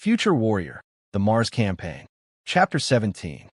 Future Warrior, The Mars Campaign. Chapter 17.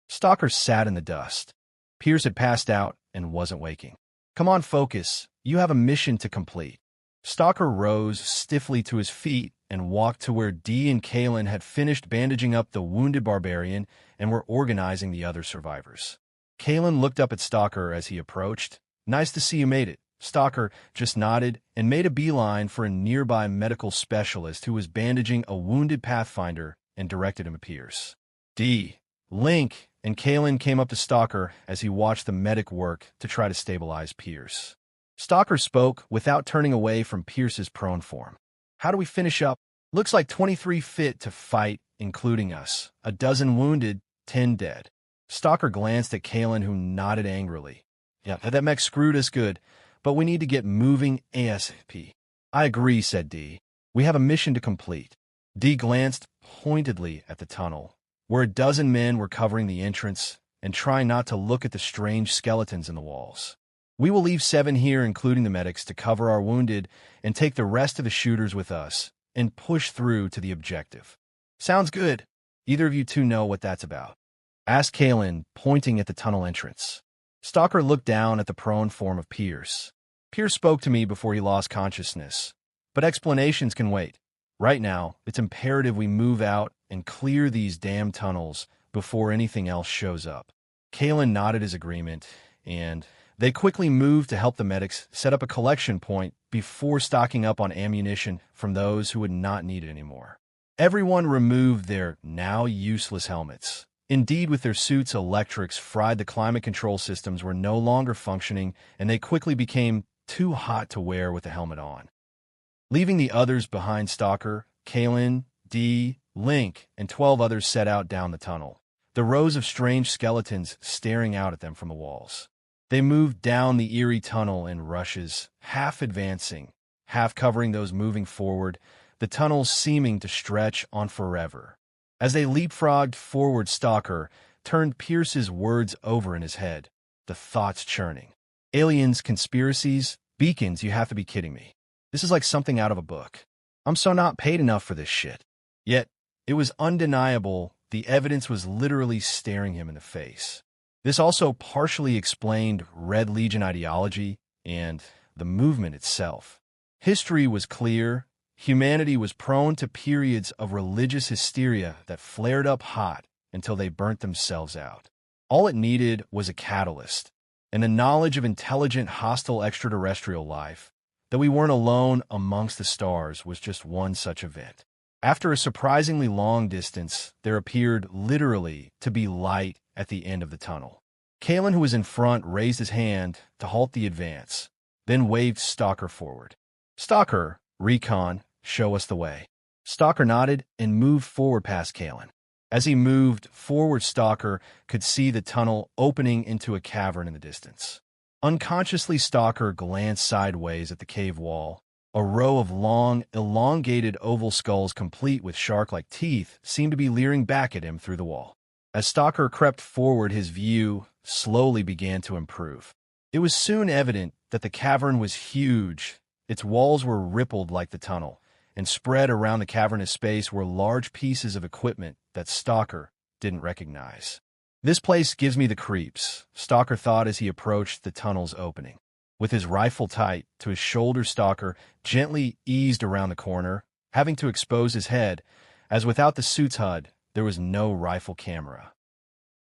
Stalker sat in the dust. Pierce had passed out and wasn't waking. Come on, focus. You have a mission to complete. Stalker rose stiffly to his feet and walked to where Dee and Kalen had finished bandaging up the wounded barbarian and were organizing the other survivors. Kalen looked up at Stalker as he approached. Nice to see you made it. Stalker just nodded and made a beeline for a nearby medical specialist who was bandaging a wounded Pathfinder and directed him to Pierce. Dee, Link, and Kalen came up to Stalker as he watched the medic work to try to stabilize Pierce. Stalker spoke without turning away from Pierce's prone form. How do we finish up? Looks like 23 fit to fight, including us. 12 wounded, 10 dead. Stalker glanced at Kalen, who nodded angrily. Yeah, that mech screwed us good, but we need to get moving ASAP. I agree, said Dee. We have a mission to complete. Dee glanced pointedly at the tunnel, where 12 men were covering the entrance and trying not to look at the strange skeletons in the walls. We will leave 7 here, including the medics, to cover our wounded and take the rest of the shooters with us and push through to the objective. Sounds good. Either of you two know what that's about? Asked Kalen, pointing at the tunnel entrance. Stalker looked down at the prone form of Pierce. Pierce spoke to me before he lost consciousness, but explanations can wait. Right now, it's imperative we move out and clear these damn tunnels before anything else shows up. Kalen nodded his agreement, and they quickly moved to help the medics set up a collection point before stocking up on ammunition from those who would not need it anymore. Everyone removed their now useless helmets. Indeed, with their suits' electrics fried, the climate control systems were no longer functioning, and they quickly became too hot to wear with the helmet on. Leaving the others behind, Stalker, Kalen, Dee, Link, and 12 others set out down the tunnel, the rows of strange skeletons staring out at them from the walls. They moved down the eerie tunnel in rushes, half advancing, half covering those moving forward, the tunnels seeming to stretch on forever. As they leapfrogged forward, Stalker turned Pierce's words over in his head, the thoughts churning. Aliens, conspiracies, beacons, you have to be kidding me. This is like something out of a book. I'm so not paid enough for this shit. Yet, it was undeniable the evidence was literally staring him in the face. This also partially explained Red Legion ideology and the movement itself. History was clear. Humanity was prone to periods of religious hysteria that flared up hot until they burnt themselves out. All it needed was a catalyst, and the knowledge of intelligent, hostile extraterrestrial life, that we weren't alone amongst the stars, was just one such event. After a surprisingly long distance, there appeared literally to be light at the end of the tunnel. Kalen, who was in front, raised his hand to halt the advance, then waved Stalker forward. Stalker, recon, show us the way. Stalker nodded and moved forward past Kalen. As he moved forward, Stalker could see the tunnel opening into a cavern in the distance. Unconsciously, Stalker glanced sideways at the cave wall. A row of long, elongated oval skulls complete with shark-like teeth seemed to be leering back at him through the wall. As Stalker crept forward, his view slowly began to improve. It was soon evident that the cavern was huge. Its walls were rippled like the tunnel, and spread around the cavernous space were large pieces of equipment that Stalker didn't recognize. This place gives me the creeps, Stalker thought as he approached the tunnel's opening. With his rifle tight to his shoulder, Stalker gently eased around the corner, having to expose his head, as without the suit's HUD, there was no rifle camera.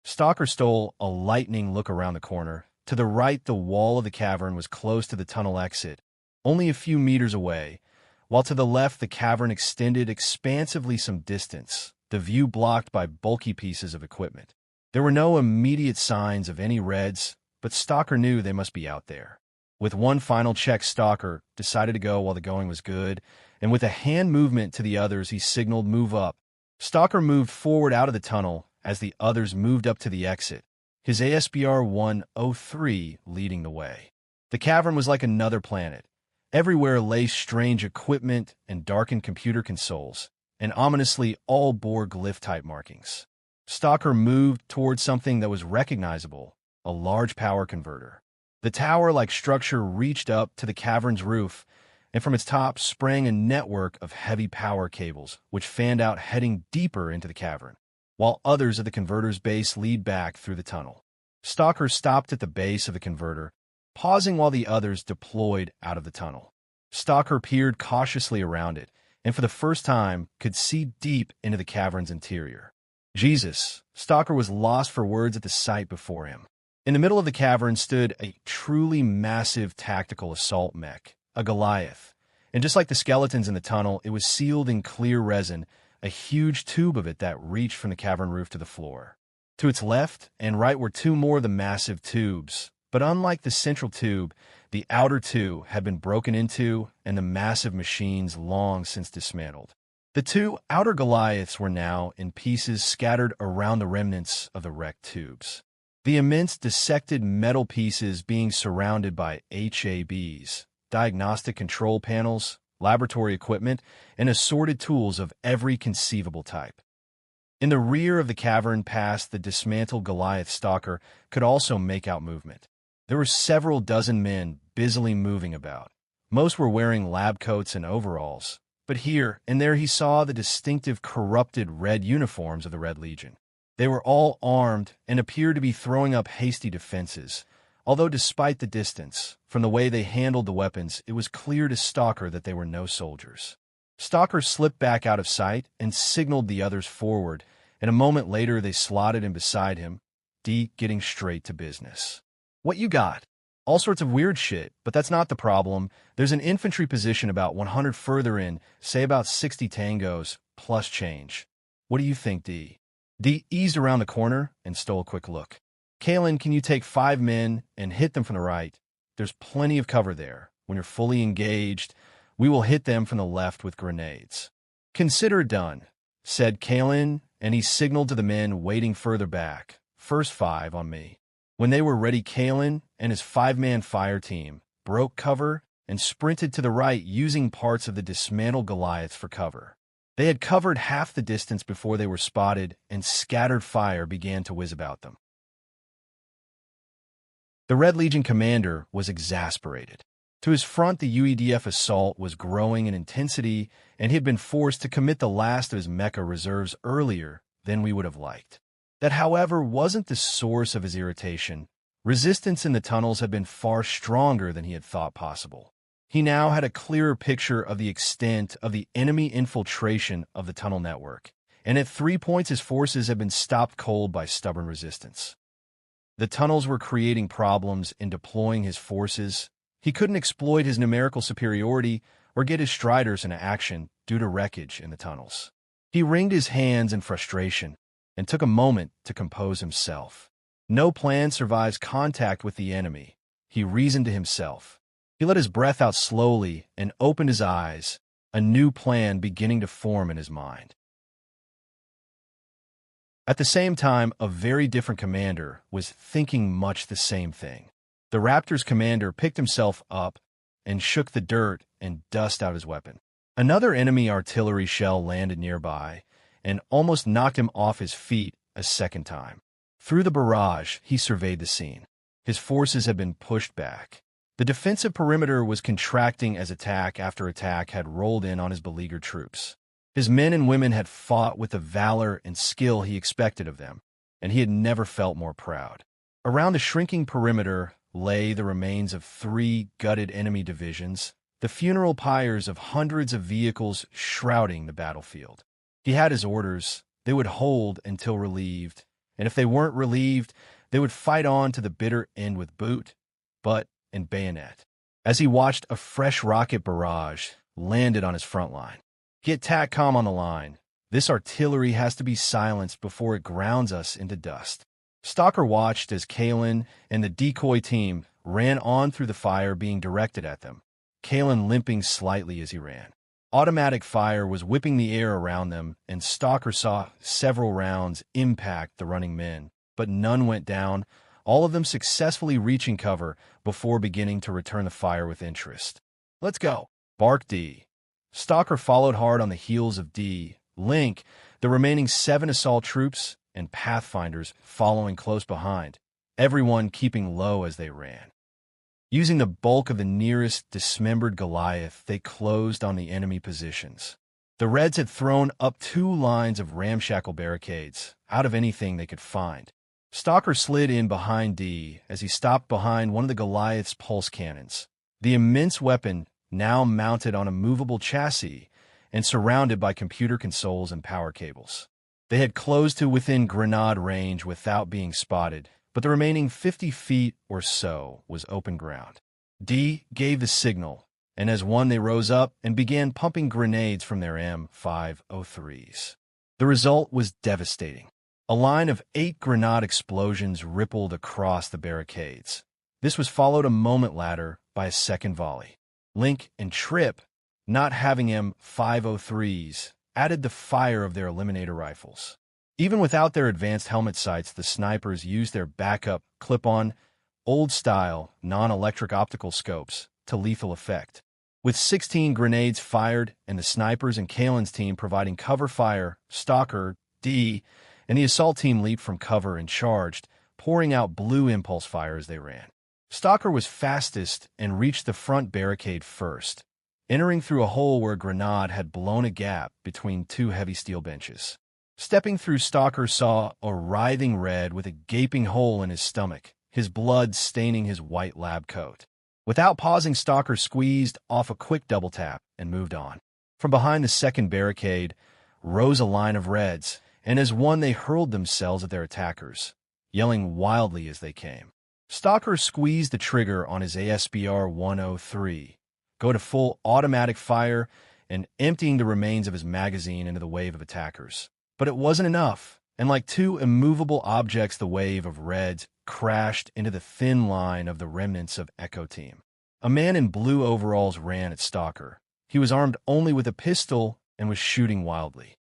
Stalker stole a lightning look around the corner. To the right, the wall of the cavern was close to the tunnel exit, only a few meters away, while to the left the cavern extended expansively some distance, the view blocked by bulky pieces of equipment. There were no immediate signs of any Reds, but Stalker knew they must be out there. With one final check, Stalker decided to go while the going was good, and with a hand movement to the others, he signaled move up. Stalker moved forward out of the tunnel as the others moved up to the exit, his ASBR-103 leading the way. The cavern was like another planet. Everywhere lay strange equipment and darkened computer consoles, and ominously all bore glyph-type markings. Stalker moved towards something that was recognizable, a large power converter. The tower-like structure reached up to the cavern's roof, and from its top sprang a network of heavy power cables, which fanned out heading deeper into the cavern, while others of the converter's base lead back through the tunnel. Stalker stopped at the base of the converter, pausing while the others deployed out of the tunnel. Stalker peered cautiously around it, and for the first time could see deep into the cavern's interior. Jesus! Stalker was lost for words at the sight before him. In the middle of the cavern stood a truly massive tactical assault mech, a Goliath. And just like the skeletons in the tunnel, it was sealed in clear resin, a huge tube of it that reached from the cavern roof to the floor. To its left and right were two more of the massive tubes, but unlike the central tube, the outer two had been broken into and the massive machines long since dismantled. The two outer Goliaths were now in pieces scattered around the remnants of the wrecked tubes. The immense dissected metal pieces being surrounded by HABs, diagnostic control panels, laboratory equipment, and assorted tools of every conceivable type. In the rear of the cavern past the dismantled Goliath, Stalker could also make out movement. There were several dozen men busily moving about. Most were wearing lab coats and overalls, but here and there he saw the distinctive corrupted red uniforms of the Red Legion. They were all armed and appeared to be throwing up hasty defenses, although despite the distance, from the way they handled the weapons, it was clear to Stalker that they were no soldiers. Stalker slipped back out of sight and signaled the others forward, and a moment later they slotted in beside him, D getting straight to business. "What you got?" "All sorts of weird shit, but that's not the problem. There's an infantry position about 100 further in, say about 60 tangos, plus change." "What do you think, D?" D eased around the corner and stole a quick look. "Kalen, can you take 5 men and hit them from the right? There's plenty of cover there. When you're fully engaged, we will hit them from the left with grenades." "Consider it done," said Kalen, and he signaled to the men waiting further back, "First 5 on me." When they were ready, Kalen and his 5-man fire team broke cover and sprinted to the right using parts of the dismantled Goliaths for cover. They had covered half the distance before they were spotted, and scattered fire began to whiz about them. The Red Legion commander was exasperated. To his front, the UEDF assault was growing in intensity, and he had been forced to commit the last of his mecha reserves earlier than we would have liked. That, however, wasn't the source of his irritation. Resistance in the tunnels had been far stronger than he had thought possible. He now had a clearer picture of the extent of the enemy infiltration of the tunnel network, and at 3 points his forces had been stopped cold by stubborn resistance. The tunnels were creating problems in deploying his forces. He couldn't exploit his numerical superiority or get his striders into action due to wreckage in the tunnels. He wringed his hands in frustration and took a moment to compose himself. No plan survives contact with the enemy, he reasoned to himself. He let his breath out slowly and opened his eyes, a new plan beginning to form in his mind. At the same time, a very different commander was thinking much the same thing. The Raptor's commander picked himself up and shook the dirt and dust out his weapon. Another enemy artillery shell landed nearby and almost knocked him off his feet a second time. Through the barrage, he surveyed the scene. His forces had been pushed back. The defensive perimeter was contracting as attack after attack had rolled in on his beleaguered troops. His men and women had fought with the valor and skill he expected of them, and he had never felt more proud. Around the shrinking perimeter lay the remains of 3 gutted enemy divisions, the funeral pyres of hundreds of vehicles shrouding the battlefield. He had his orders. They would hold until relieved, and if they weren't relieved, they would fight on to the bitter end with boot, butt, and bayonet. As he watched a fresh rocket barrage landed on his front line. "Get TACCOM on the line. This artillery has to be silenced before it grounds us into dust." Stalker watched as Kalen and the decoy team ran on through the fire being directed at them, Kalen limping slightly as he ran. Automatic fire was whipping the air around them, and Stalker saw several rounds impact the running men, but none went down, all of them successfully reaching cover before beginning to return the fire with interest. "Let's go," barked D. Stalker followed hard on the heels of D, Link, the remaining 7 assault troops, and Pathfinders following close behind, everyone keeping low as they ran. Using the bulk of the nearest dismembered Goliath, they closed on the enemy positions. The Reds had thrown up 2 lines of ramshackle barricades, out of anything they could find. Stalker slid in behind D as he stopped behind one of the Goliath's pulse cannons. The immense weapon, now mounted on a movable chassis and surrounded by computer consoles and power cables. They had closed to within grenade range without being spotted, but the remaining 50 feet or so was open ground. D gave the signal, and as one they rose up and began pumping grenades from their M503s. The result was devastating. A line of 8 grenade explosions rippled across the barricades. This was followed a moment later by a second volley. Link and Trip, not having M503s, added the fire of their eliminator rifles. Even without their advanced helmet sights, the snipers used their backup, clip-on, old-style, non-electric optical scopes to lethal effect. With 16 grenades fired and the snipers and Kalen's team providing cover fire, Stalker, D, and the assault team leaped from cover and charged, pouring out blue impulse fire as they ran. Stalker was fastest and reached the front barricade first, entering through a hole where a grenade had blown a gap between 2 heavy steel benches. Stepping through, Stalker saw a writhing Red with a gaping hole in his stomach, his blood staining his white lab coat. Without pausing, Stalker squeezed off a quick double tap and moved on. From behind the second barricade rose a line of Reds, and as one they hurled themselves at their attackers, yelling wildly as they came. Stalker squeezed the trigger on his ASBR 103, go to full automatic fire, and emptying the remains of his magazine into the wave of attackers. But it wasn't enough, and like 2 immovable objects, the wave of Reds crashed into the thin line of the remnants of Echo Team. A man in blue overalls ran at Stalker. He was armed only with a pistol and was shooting wildly.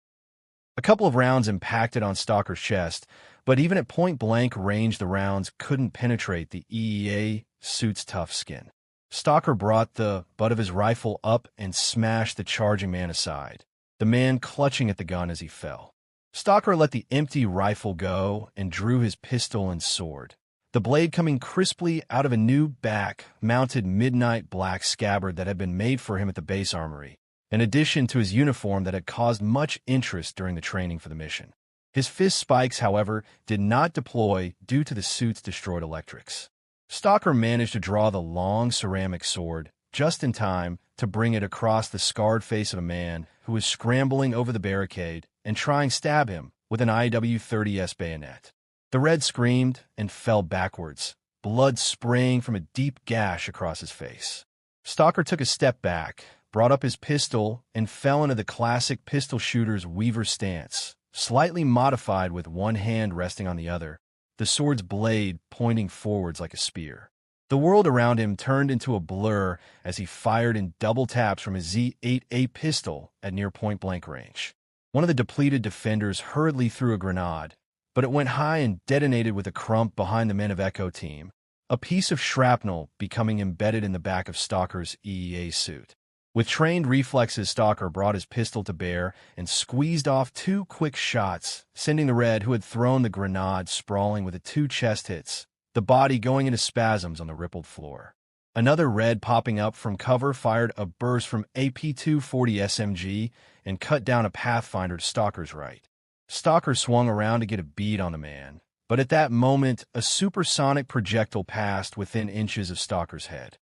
A couple of rounds impacted on Stalker's chest, but even at point-blank range, the rounds couldn't penetrate the EEA suit's tough skin. Stalker brought the butt of his rifle up and smashed the charging man aside, the man clutching at the gun as he fell. Stalker let the empty rifle go and drew his pistol and sword, the blade coming crisply out of a new back-mounted midnight black scabbard that had been made for him at the base armory, in addition to his uniform that had caused much interest during the training for the mission. His fist spikes, however, did not deploy due to the suit's destroyed electrics. Stalker managed to draw the long ceramic sword just in time to bring it across the scarred face of a man who was scrambling over the barricade and trying to stab him with an IW-30S bayonet. The Red screamed and fell backwards, blood spraying from a deep gash across his face. Stalker took a step back, brought up his pistol, and fell into the classic pistol shooter's Weaver stance, slightly modified with one hand resting on the other, the sword's blade pointing forwards like a spear. The world around him turned into a blur as he fired in double taps from his Z8A pistol at near point-blank range. One of the depleted defenders hurriedly threw a grenade, but it went high and detonated with a crump behind the men of Echo Team, a piece of shrapnel becoming embedded in the back of Stalker's EEA suit. With trained reflexes, Stalker brought his pistol to bear and squeezed off 2 quick shots, sending the Red who had thrown the grenade sprawling with 2 chest hits, the body going into spasms on the rippled floor. Another Red popping up from cover fired a burst from AP-240 SMG and cut down a Pathfinder to Stalker's right. Stalker swung around to get a bead on the man, but at that moment, a supersonic projectile passed within inches of Stalker's head.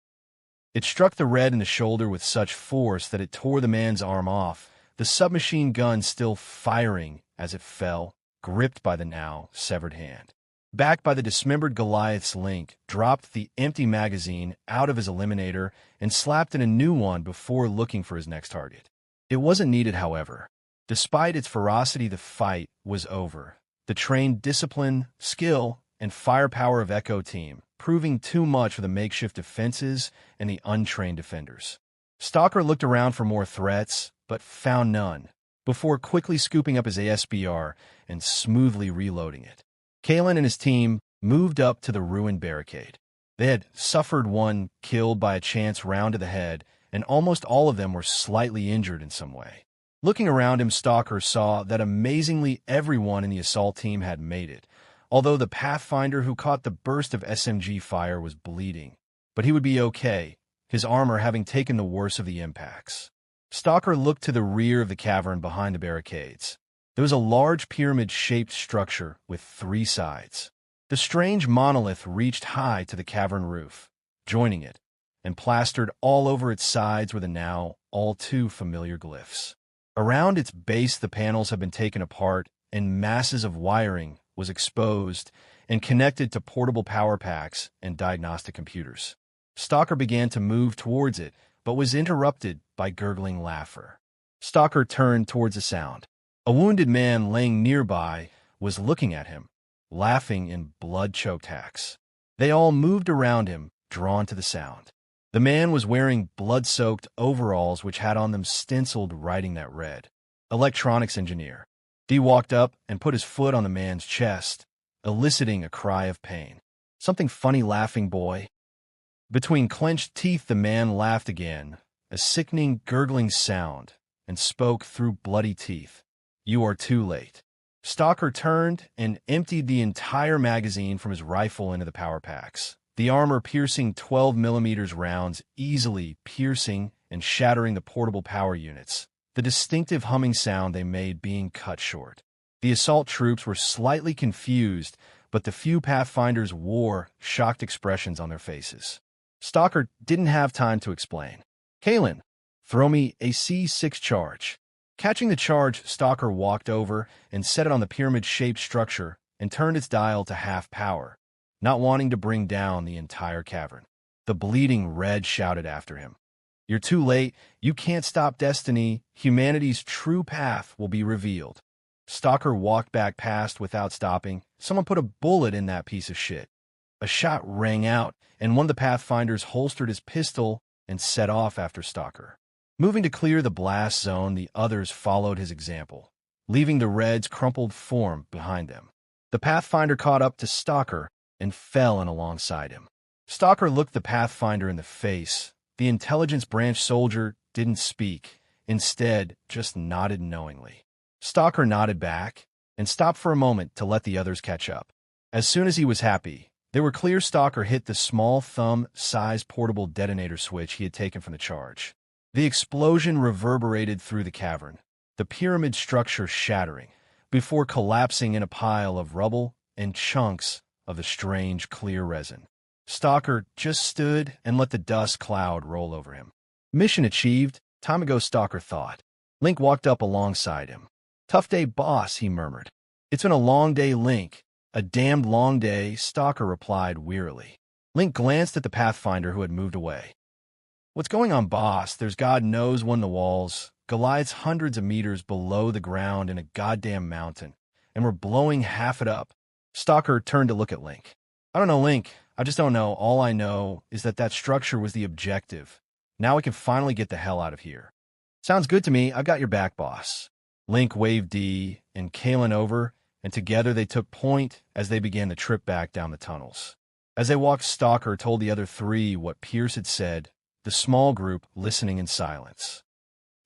It struck the Red in the shoulder with such force that it tore the man's arm off, the submachine gun still firing as it fell, gripped by the now severed hand. Backed by the dismembered Goliath's Link, dropped the empty magazine out of his eliminator and slapped in a new one before looking for his next target. It wasn't needed, however. Despite its ferocity, the fight was over. The trained discipline, skill, and firepower of Echo Team, proving too much for the makeshift defenses and the untrained defenders. Stalker looked around for more threats, but found none, before quickly scooping up his ASBR and smoothly reloading it. Kalen and his team moved up to the ruined barricade. They had suffered one killed by a chance round to the head, and almost all of them were slightly injured in some way. Looking around him, Stalker saw that amazingly everyone in the assault team had made it, although the Pathfinder who caught the burst of SMG fire was bleeding. but he would be okay, his armor having taken the worst of the impacts. Stalker looked to the rear of the cavern behind the barricades. There was a large pyramid-shaped structure with 3 sides. The strange monolith reached high to the cavern roof, joining it, and plastered all over its sides were the now all too familiar glyphs. Around its base, the panels had been taken apart, and masses of wiring was exposed and connected to portable power packs and diagnostic computers. Stalker began to move towards it, but was interrupted by gurgling laughter. Stalker turned towards the sound. A wounded man laying nearby was looking at him, laughing in blood-choked hacks. They all moved around him, drawn to the sound. The man was wearing blood-soaked overalls which had on them stenciled writing that read, "Electronics Engineer." Dee walked up and put his foot on the man's chest, eliciting a cry of pain. "Something funny laughing, boy." Between clenched teeth, the man laughed again, a sickening, gurgling sound, and spoke through bloody teeth. "You are too late." Stalker turned and emptied the entire magazine from his rifle into the power packs. The armor-piercing 12mm rounds easily piercing and shattering the portable power units, the distinctive humming sound they made being cut short. The assault troops were slightly confused, but the few Pathfinders wore shocked expressions on their faces. Stalker didn't have time to explain. "Kalen, throw me a C6 charge." Catching the charge, Stalker walked over and set it on the pyramid-shaped structure and turned its dial to half power, not wanting to bring down the entire cavern. The bleeding red shouted after him, "You're too late. You can't stop destiny. Humanity's true path will be revealed." Stalker walked back past without stopping. Someone put a bullet in that piece of shit. A shot rang out, and one of the Pathfinders holstered his pistol and set off after Stalker. Moving to clear the blast zone, the others followed his example, leaving the Red's crumpled form behind them. The Pathfinder caught up to Stalker and fell in alongside him. Stalker looked the Pathfinder in the face. The intelligence branch soldier didn't speak, instead just nodded knowingly. Stalker nodded back and stopped for a moment to let the others catch up. As soon as he was happy, they were clear. Stalker hit the small thumb-sized portable detonator switch he had taken from the charge. The explosion reverberated through the cavern, the pyramid structure shattering, before collapsing in a pile of rubble and chunks of the strange, clear resin. Stalker just stood and let the dust cloud roll over him. Mission achieved. Time ago, Stalker thought. Link walked up alongside him. "Tough day, boss," he murmured. "It's been a long day, Link." "A damned long day," Stalker replied wearily. Link glanced at the Pathfinder who had moved away. "What's going on, boss? There's God knows one in the walls. Goliath's hundreds of meters below the ground in a goddamn mountain, and we're blowing half it up." Stalker turned to look at Link. "I don't know, Link. I just don't know. All I know is that structure was the objective. Now we can finally get the hell out of here." "Sounds good to me. I've got your back, boss." Link waved Dee and Kalen over, and together they took point as they began the trip back down the tunnels. As they walked, Stalker told the other 3 what Pierce had said, the small group listening in silence.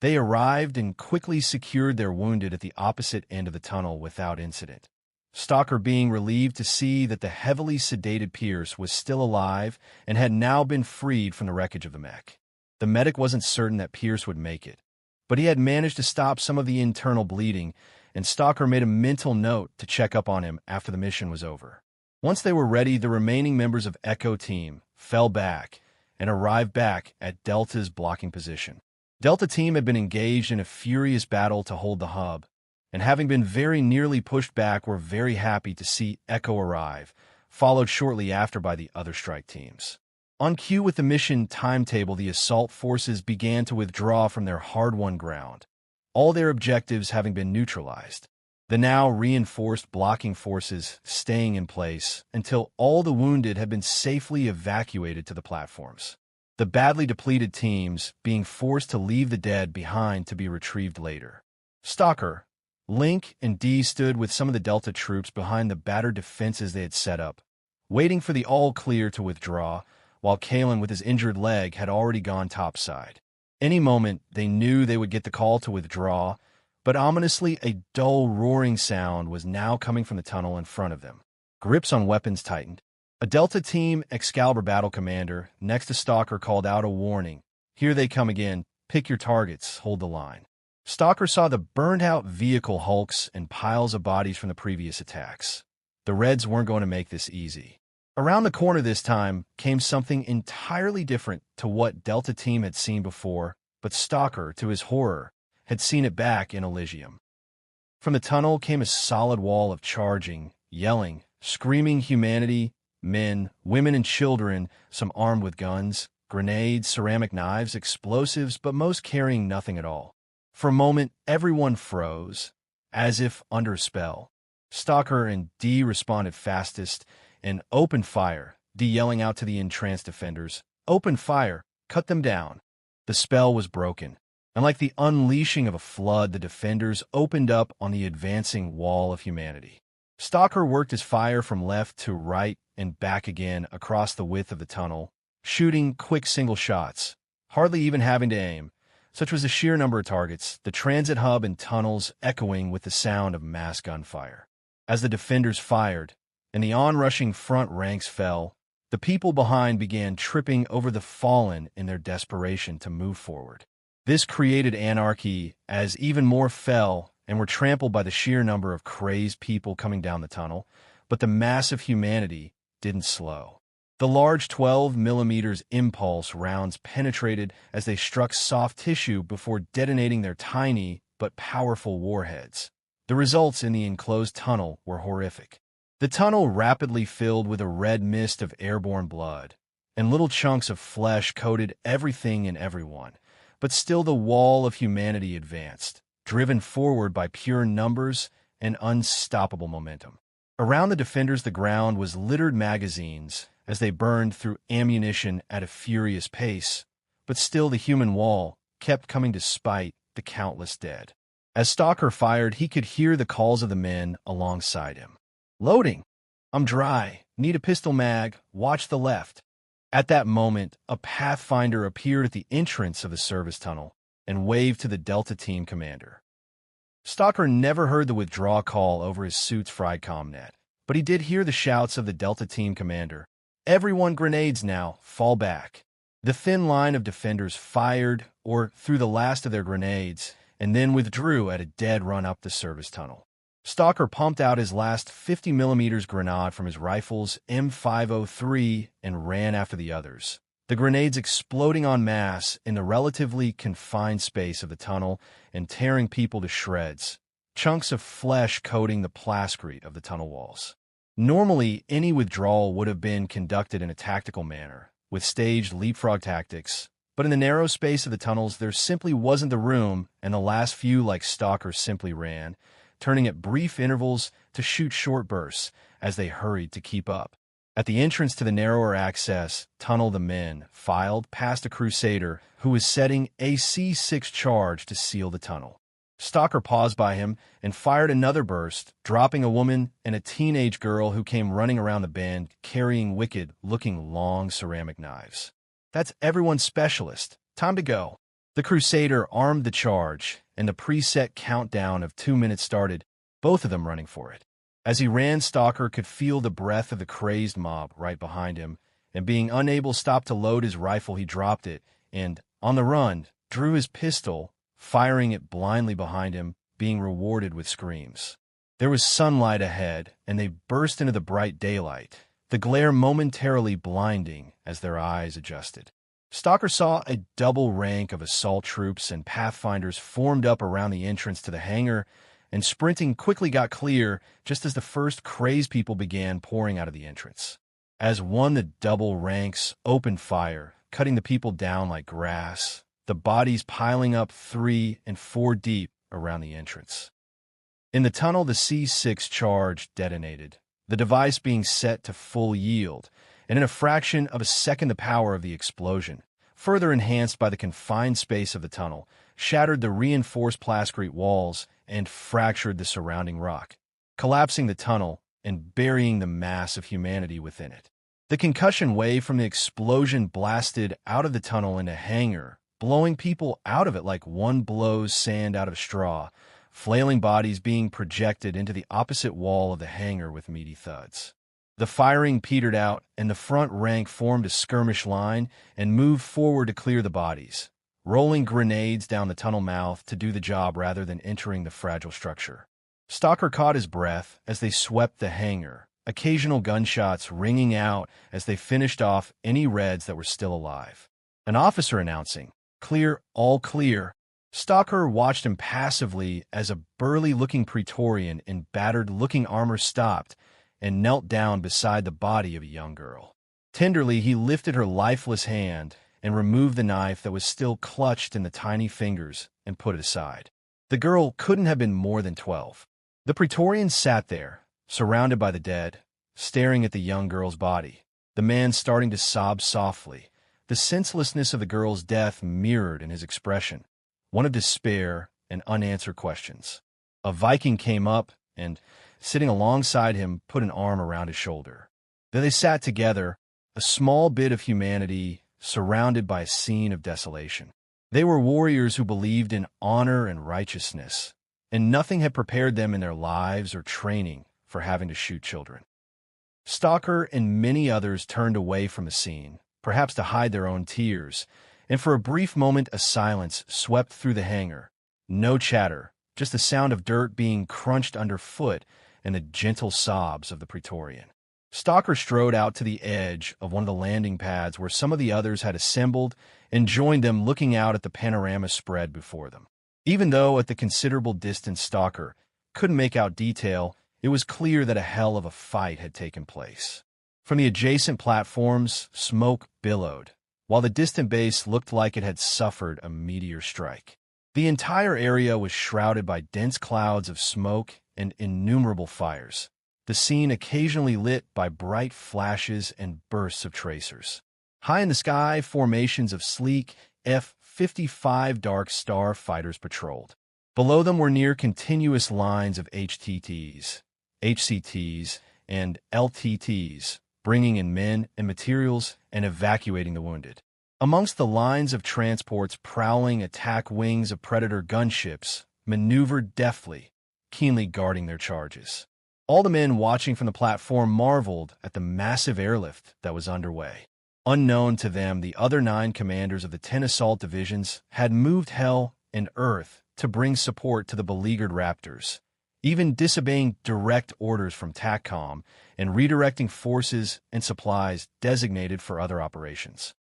They arrived and quickly secured their wounded at the opposite end of the tunnel without incident. Stalker being relieved to see that the heavily sedated Pierce was still alive and had now been freed from the wreckage of the mech. The medic wasn't certain that Pierce would make it, but he had managed to stop some of the internal bleeding, and Stalker made a mental note to check up on him after the mission was over. Once they were ready, the remaining members of Echo Team fell back and arrived back at Delta's blocking position. Delta Team had been engaged in a furious battle to hold the hub, and having been very nearly pushed back, were very happy to see Echo arrive, followed shortly after by the other strike teams. On cue with the mission timetable, the assault forces began to withdraw from their hard-won ground, all their objectives having been neutralized. The now reinforced blocking forces staying in place until all the wounded had been safely evacuated to the platforms. The badly depleted teams being forced to leave the dead behind to be retrieved later. Stalker, Link, and Dee stood with some of the Delta troops behind the battered defenses they had set up, waiting for the all-clear to withdraw, while Kalen with his injured leg had already gone topside. Any moment, they knew they would get the call to withdraw, but ominously a dull roaring sound was now coming from the tunnel in front of them. Grips on weapons tightened. A Delta Team Excalibur battle commander next to Stalker called out a warning. Here they come again. Pick your targets. Hold the line. Stalker saw the burned-out vehicle hulks and piles of bodies from the previous attacks. The Reds weren't going to make this easy. Around the corner this time came something entirely different to what Delta Team had seen before, but Stalker, to his horror, had seen it back in Elysium. From the tunnel came a solid wall of charging, yelling, screaming humanity, men, women, and children, some armed with guns, grenades, ceramic knives, explosives, but most carrying nothing at all. For a moment, everyone froze, as if under a spell. Stalker and D responded fastest and opened fire, D yelling out to the entranced defenders, "Open fire! Cut them down!" The spell was broken, and like the unleashing of a flood, the defenders opened up on the advancing wall of humanity. Stalker worked his fire from left to right and back again across the width of the tunnel, shooting quick single shots, hardly even having to aim. Such was the sheer number of targets, the transit hub and tunnels echoing with the sound of mass gunfire. As the defenders fired, and the onrushing front ranks fell, the people behind began tripping over the fallen in their desperation to move forward. This created anarchy as even more fell and were trampled by the sheer number of crazed people coming down the tunnel, but the mass of humanity didn't slow. The large 12mm impulse rounds penetrated as they struck soft tissue before detonating their tiny but powerful warheads. The results in the enclosed tunnel were horrific. The tunnel rapidly filled with a red mist of airborne blood, and little chunks of flesh coated everything and everyone. But still the wall of humanity advanced, driven forward by pure numbers and unstoppable momentum. Around the defenders, the ground was littered magazines as they burned through ammunition at a furious pace, but still the human wall kept coming despite the countless dead. As Stalker fired, he could hear the calls of the men alongside him. "Loading! I'm dry. Need a pistol mag. Watch the left." At that moment, a Pathfinder appeared at the entrance of the service tunnel and waved to the Delta Team commander. Stalker never heard the withdraw call over his suit's fried comnet, but he did hear the shouts of the Delta Team commander. "Everyone grenades now. Fall back." The thin line of defenders fired or threw the last of their grenades and then withdrew at a dead run up the service tunnel. Stalker pumped out his last 50mm grenade from his rifle's M503 and ran after the others, the grenades exploding en masse in the relatively confined space of the tunnel and tearing people to shreds, chunks of flesh coating the plascrete of the tunnel walls. Normally, any withdrawal would have been conducted in a tactical manner, with staged leapfrog tactics, but in the narrow space of the tunnels there simply wasn't the room, and the last few, like Stalker, simply ran, turning at brief intervals to shoot short bursts as they hurried to keep up. At the entrance to the narrower access tunnel, the men filed past a Crusader who was setting a C6 charge to seal the tunnel. Stalker paused by him and fired another burst, dropping a woman and a teenage girl who came running around the bend carrying wicked-looking long ceramic knives. "That's everyone's specialist. Time to go." The Crusader armed the charge, and the preset countdown of 2 minutes started, both of them running for it. As he ran, Stalker could feel the breath of the crazed mob right behind him, and being unable to stop to load his rifle, he dropped it, and, on the run, drew his pistol, firing it blindly behind him, being rewarded with screams. There was sunlight ahead, and they burst into the bright daylight, the glare momentarily blinding as their eyes adjusted. Stalker saw a double rank of assault troops and Pathfinders formed up around the entrance to the hangar, and sprinting quickly got clear just as the first crazed people began pouring out of the entrance. As one, the double ranks opened fire, cutting the people down like grass, the bodies piling up 3 and 4 deep around the entrance. In the tunnel, the C6 charge detonated, the device being set to full yield, and in a fraction of a second the power of the explosion, further enhanced by the confined space of the tunnel, shattered the reinforced plascrete walls and fractured the surrounding rock, collapsing the tunnel and burying the mass of humanity within it. The concussion wave from the explosion blasted out of the tunnel into hangar, blowing people out of it like one blows sand out of straw, flailing bodies being projected into the opposite wall of the hangar with meaty thuds. The firing petered out, and the front rank formed a skirmish line and moved forward to clear the bodies, rolling grenades down the tunnel mouth to do the job rather than entering the fragile structure. Stalker caught his breath as they swept the hangar, occasional gunshots ringing out as they finished off any Reds that were still alive. An officer announcing, "Clear, all clear." Stalker watched impassively as a burly-looking Praetorian in battered-looking armor stopped and knelt down beside the body of a young girl. Tenderly, he lifted her lifeless hand and removed the knife that was still clutched in the tiny fingers and put it aside. The girl couldn't have been more than 12. The Praetorian sat there, surrounded by the dead, staring at the young girl's body, the man starting to sob softly, the senselessness of the girl's death mirrored in his expression, one of despair and unanswered questions. A Viking came up and, sitting alongside him, put an arm around his shoulder. There they sat together, a small bit of humanity surrounded by a scene of desolation. They were warriors who believed in honor and righteousness, and nothing had prepared them in their lives or training for having to shoot children. Stalker and many others turned away from the scene, perhaps to hide their own tears, and for a brief moment a silence swept through the hangar. No chatter, just the sound of dirt being crunched underfoot and the gentle sobs of the Praetorian. Stalker strode out to the edge of one of the landing pads where some of the others had assembled and joined them, looking out at the panorama spread before them. Even though at the considerable distance Stalker couldn't make out detail, it was clear that a hell of a fight had taken place. From the adjacent platforms, smoke billowed, while the distant base looked like it had suffered a meteor strike. The entire area was shrouded by dense clouds of smoke and innumerable fires, the scene occasionally lit by bright flashes and bursts of tracers. High in the sky, formations of sleek F-55 Dark Star fighters patrolled. Below them were near continuous lines of HTTs, HCTs, and LTTs, bringing in men and materials and evacuating the wounded. Amongst the lines of transports, prowling attack wings of Predator gunships maneuvered deftly, keenly guarding their charges. All the men watching from the platform marveled at the massive airlift that was underway. Unknown to them, the other 9 commanders of the 10 assault divisions had moved hell and earth to bring support to the beleaguered Raptors, even disobeying direct orders from TACCOM and redirecting forces and supplies designated for other operations.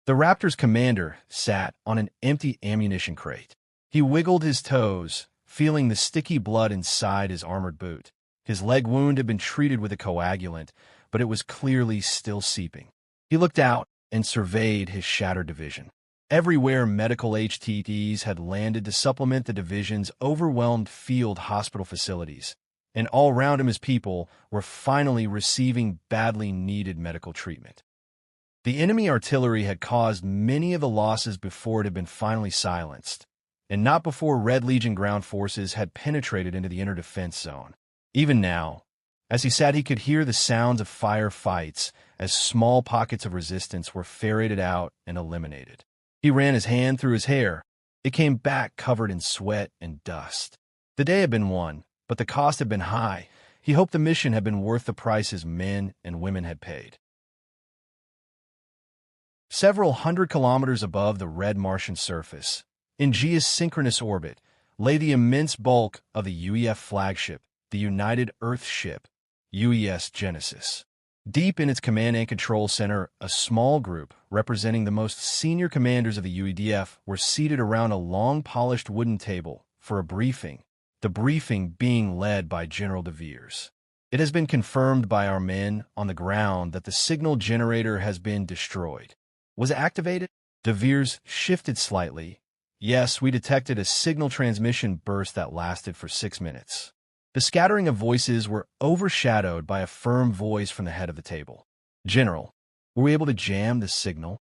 The Raptor's commander sat on an empty ammunition crate. He wiggled his toes, feeling the sticky blood inside his armored boot. His leg wound had been treated with a coagulant, but it was clearly still seeping. He looked out and surveyed his shattered division. Everywhere medical HTTs had landed to supplement the division's overwhelmed field hospital facilities, and all around him his people were finally receiving badly needed medical treatment. The enemy artillery had caused many of the losses before it had been finally silenced, and not before Red Legion ground forces had penetrated into the inner defense zone. Even now, as he sat, he could hear the sounds of firefights as small pockets of resistance were ferreted out and eliminated. He ran his hand through his hair. It came back covered in sweat and dust. The day had been won, but the cost had been high. He hoped the mission had been worth the price his men and women had paid. Several hundred kilometers above the red Martian surface, in geosynchronous orbit, lay the immense bulk of the UEF flagship, the United Earth Ship, UES Genesis. Deep in its command and control center, a small group representing the most senior commanders of the UEDF were seated around a long polished wooden table for a briefing, the briefing being led by General De Veers. It has been confirmed by our men on the ground that the signal generator has been destroyed. Was it activated? De Veers shifted slightly. Yes, we detected a signal transmission burst that lasted for 6 minutes. The scattering of voices were overshadowed by a firm voice from the head of the table. General, were we able to jam the signal?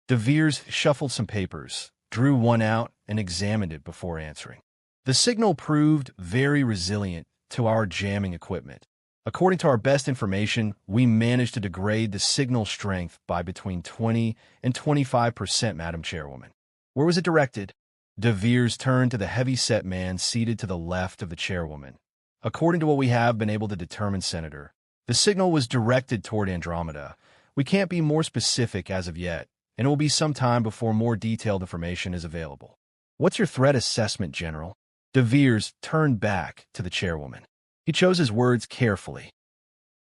De Veers shuffled some papers, drew one out, and examined it before answering. The signal proved very resilient to our jamming equipment. According to our best information, we managed to degrade the signal strength by between 20 and 25%, Madam Chairwoman. Where was it directed? De Veers turned to the heavy-set man seated to the left of the chairwoman. According to what we have been able to determine, Senator, the signal was directed toward Andromeda. We can't be more specific as of yet, and it will be some time before more detailed information is available. What's your threat assessment, General? De Veers turned back to the chairwoman. He chose his words carefully.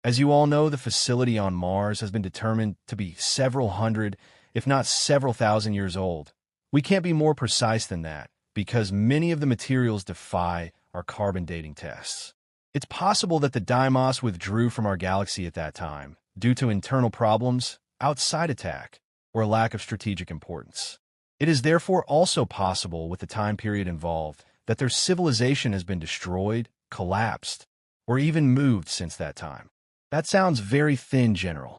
As you all know, the facility on Mars has been determined to be several hundred, if not several thousand years old. We can't be more precise than that, because many of the materials defy our carbon dating tests. It's possible that the Deimos withdrew from our galaxy at that time, due to internal problems, outside attack, or a lack of strategic importance. It is therefore also possible, with the time period involved, that their civilization has been destroyed, collapsed, or even moved since that time. That sounds very thin, General.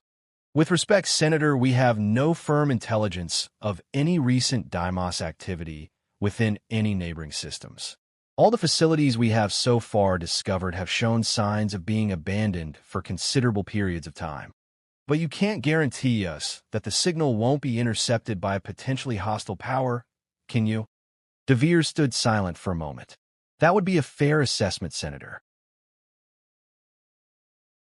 With respect, Senator, we have no firm intelligence of any recent Deimos activity within any neighboring systems. All the facilities we have so far discovered have shown signs of being abandoned for considerable periods of time. But you can't guarantee us that the signal won't be intercepted by a potentially hostile power, can you? De Veers stood silent for a moment. That would be a fair assessment, Senator.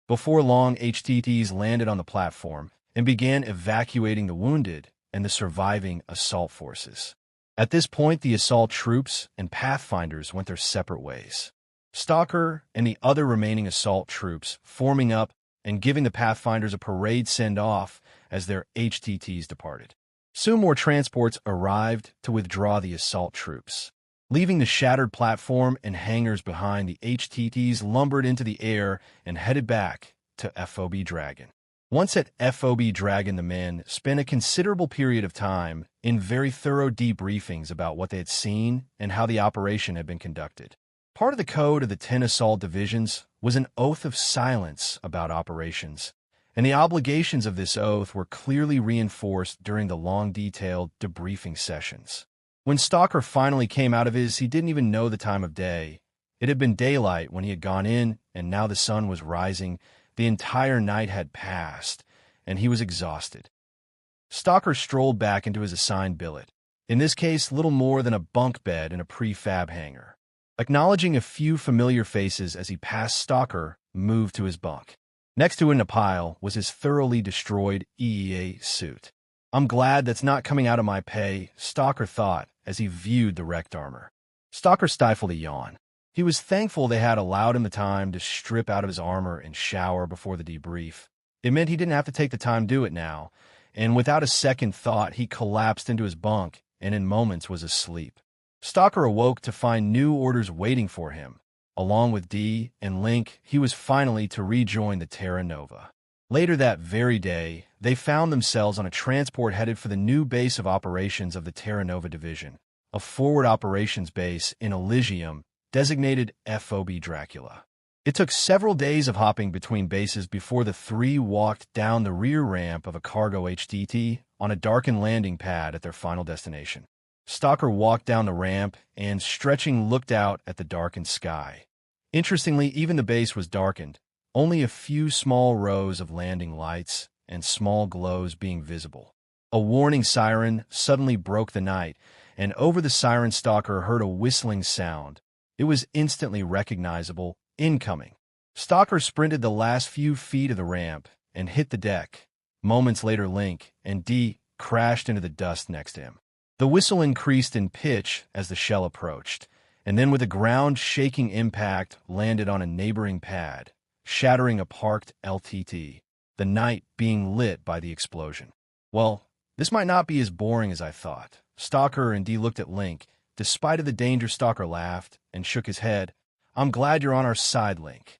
Before long, HTTs landed on the platform and began evacuating the wounded and the surviving assault forces. At this point, the assault troops and Pathfinders went their separate ways. Stalker and the other remaining assault troops forming up and giving the Pathfinders a parade send-off as their HTTs departed. Soon more transports arrived to withdraw the assault troops. Leaving the shattered platform and hangars behind, the HTTs lumbered into the air and headed back to FOB Dragon. Once at FOB Dragon, the men spent a considerable period of time in very thorough debriefings about what they had seen and how the operation had been conducted. Part of the code of the 10 assault divisions was an oath of silence about operations, and the obligations of this oath were clearly reinforced during the long, detailed debriefing sessions. When Stalker finally came out of his, he didn't even know the time of day. It had been daylight when he had gone in, and now the sun was rising. The entire night had passed, and he was exhausted. Stalker strolled back into his assigned billet, in this case little more than a bunk bed in a prefab hangar. Acknowledging a few familiar faces as he passed, Stalker moved to his bunk. Next to it in a pile was his thoroughly destroyed EEA suit. I'm glad that's not coming out of my pay, Stalker thought as he viewed the wrecked armor. Stalker stifled a yawn. He was thankful they had allowed him the time to strip out of his armor and shower before the debrief. It meant he didn't have to take the time to do it now, and without a second thought, he collapsed into his bunk and in moments was asleep. Stalker awoke to find new orders waiting for him. Along with Dee and Link, he was finally to rejoin the Terra Nova. Later that very day, they found themselves on a transport headed for the new base of operations of the Terra Nova Division, a forward operations base in Elysium designated FOB Dracula. It took several days of hopping between bases before the three walked down the rear ramp of a cargo HTT on a darkened landing pad at their final destination. Stalker walked down the ramp and, stretching, looked out at the darkened sky. Interestingly, even the base was darkened, only a few small rows of landing lights and small glows being visible. A warning siren suddenly broke the night, and over the siren, Stalker heard a whistling sound. It was instantly recognizable. Incoming. Stalker sprinted the last few feet of the ramp and hit the deck. Moments later, Link and Dee crashed into the dust next to him. The whistle increased in pitch as the shell approached, and then with a ground-shaking impact landed on a neighboring pad, shattering a parked LTT, the night being lit by the explosion. Well, this might not be as boring as I thought. Stalker and Dee looked at Link. Despite of the danger, Stalker laughed and shook his head. I'm glad you're on our side, Link.